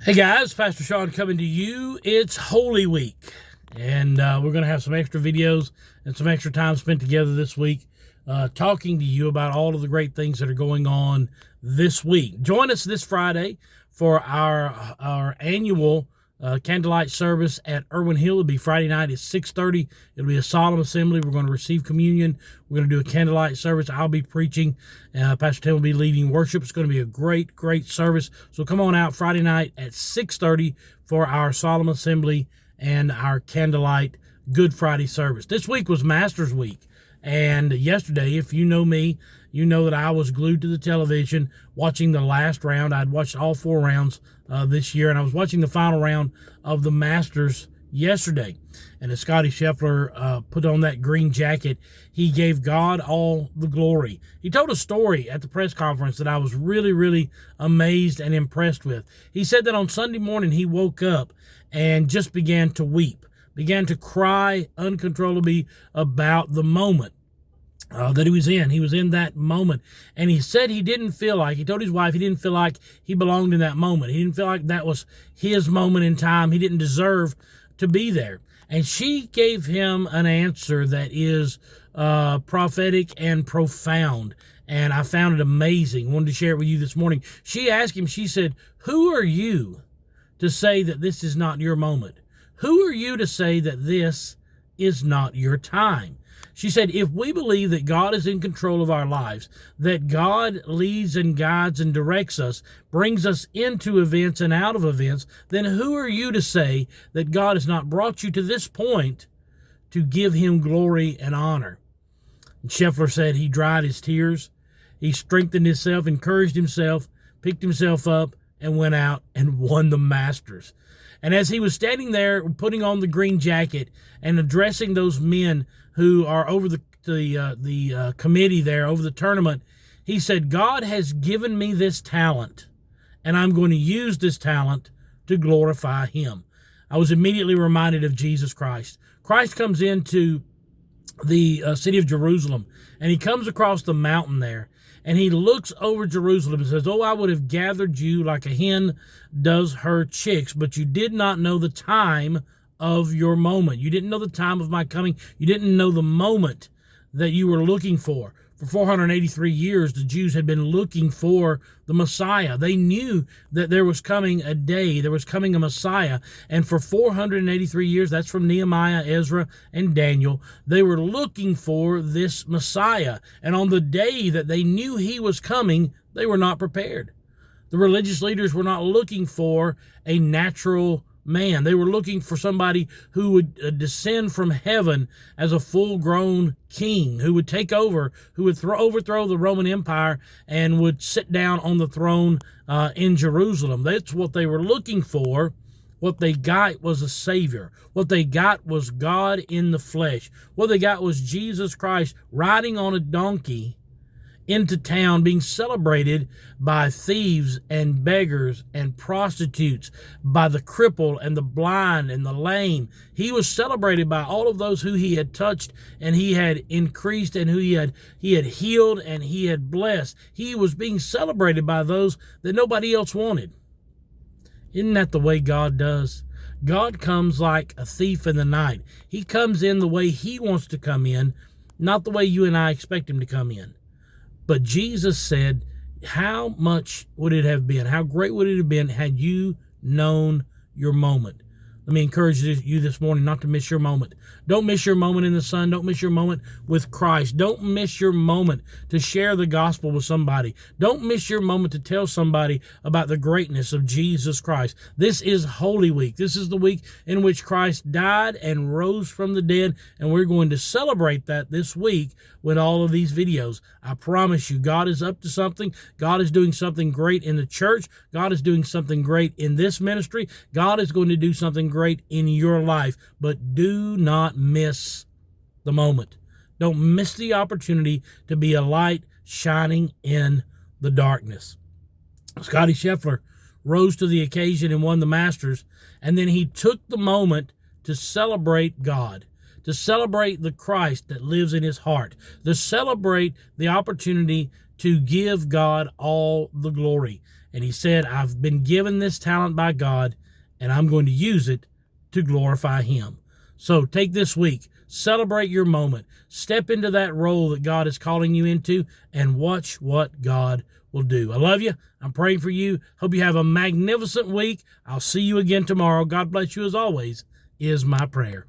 Hey guys, Pastor Sean coming to you. It's Holy Week, and we're going to have some extra videos and some extra time spent together this week talking to you about all of the great things that are going on this week. Join us this Friday for our annual candlelight service at Irwin Hill. It'll be Friday night at 6:30. It'll be a solemn assembly. We're going to receive communion. We're going to do a candlelight service. I'll be preaching. Pastor Tim will be leading worship. It's going to be a great service. So come on out Friday night at 6:30 for our solemn assembly and our candlelight Good Friday service. This week was Masters Week. And yesterday, if you know me, you know that I was glued to the television watching the last round. I'd watched all 4 rounds this year, and I was watching the final round of the Masters yesterday. And as Scottie Scheffler put on that green jacket, he gave God all the glory. He told a story at the press conference that I was really amazed and impressed with. He said that on Sunday morning he woke up and just began to weep, began to cry uncontrollably about the moment that he was in. He was in that moment. And he said he told his wife he didn't feel like he belonged in that moment. He didn't feel like that was his moment in time. He didn't deserve to be there. And she gave him an answer that is prophetic and profound. And I found it amazing. I wanted to share it with you this morning. She asked him, she said, "Who are you to say that this is not your moment? Who are you to say that this is not your time?" She said, if we believe that God is in control of our lives, that God leads and guides and directs us, brings us into events and out of events, then who are you to say that God has not brought you to this point to give him glory and honor? And Scheffler said he dried his tears, he strengthened himself, encouraged himself, picked himself up, and went out and won the Masters. And as he was standing there putting on the green jacket and addressing those men who are over the committee there, over the tournament, he said, God has given me this talent, and I'm going to use this talent to glorify him. I was immediately reminded of Jesus Christ. Christ comes into the city of Jerusalem, and he comes across the mountain there, and he looks over Jerusalem and says, "Oh, I would have gathered you like a hen does her chicks, but you did not know the time of your moment. You didn't know the time of my coming. You didn't know the moment that you were looking for." For 483 years, the Jews had been looking for the Messiah. They knew that there was coming a day, there was coming a Messiah. And for 483 years, that's from Nehemiah, Ezra, and Daniel, they were looking for this Messiah. And on the day that they knew he was coming, they were not prepared. The religious leaders were not looking for a natural man. They were looking for somebody who would descend from heaven as a full-grown king, who would take over, who would overthrow the Roman Empire and would sit down on the throne in Jerusalem. That's what they were looking for. What they got was a Savior. What they got was God in the flesh. What they got was Jesus Christ riding on a donkey into town, being celebrated by thieves and beggars and prostitutes, by the crippled and the blind and the lame. He was celebrated by all of those who he had touched and he had increased and who he had healed and he had blessed. He was being celebrated by those that nobody else wanted. Isn't that the way God does? God comes like a thief in the night. He comes in the way he wants to come in, not the way you and I expect him to come in. But Jesus said, how much would it have been? How great would it have been had you known your moment? Let me encourage you this morning not to miss your moment. Don't miss your moment in the sun. Don't miss your moment with Christ. Don't miss your moment to share the gospel with somebody. Don't miss your moment to tell somebody about the greatness of Jesus Christ. This is Holy Week. This is the week in which Christ died and rose from the dead, and we're going to celebrate that this week with all of these videos. I promise you, God is up to something. God is doing something great in the church. God is doing something great in this ministry. God is going to do something great in your life, but do not miss the moment. Don't miss the opportunity to be a light shining in the darkness. Scottie Scheffler rose to the occasion and won the Masters, and then he took the moment to celebrate God, to celebrate the Christ that lives in his heart, to celebrate the opportunity to give God all the glory. And he said, I've been given this talent by God, and I'm going to use it to glorify him. So take this week, celebrate your moment, step into that role that God is calling you into, and watch what God will do. I love you. I'm praying for you. Hope you have a magnificent week. I'll see you again tomorrow. God bless you as always, is my prayer.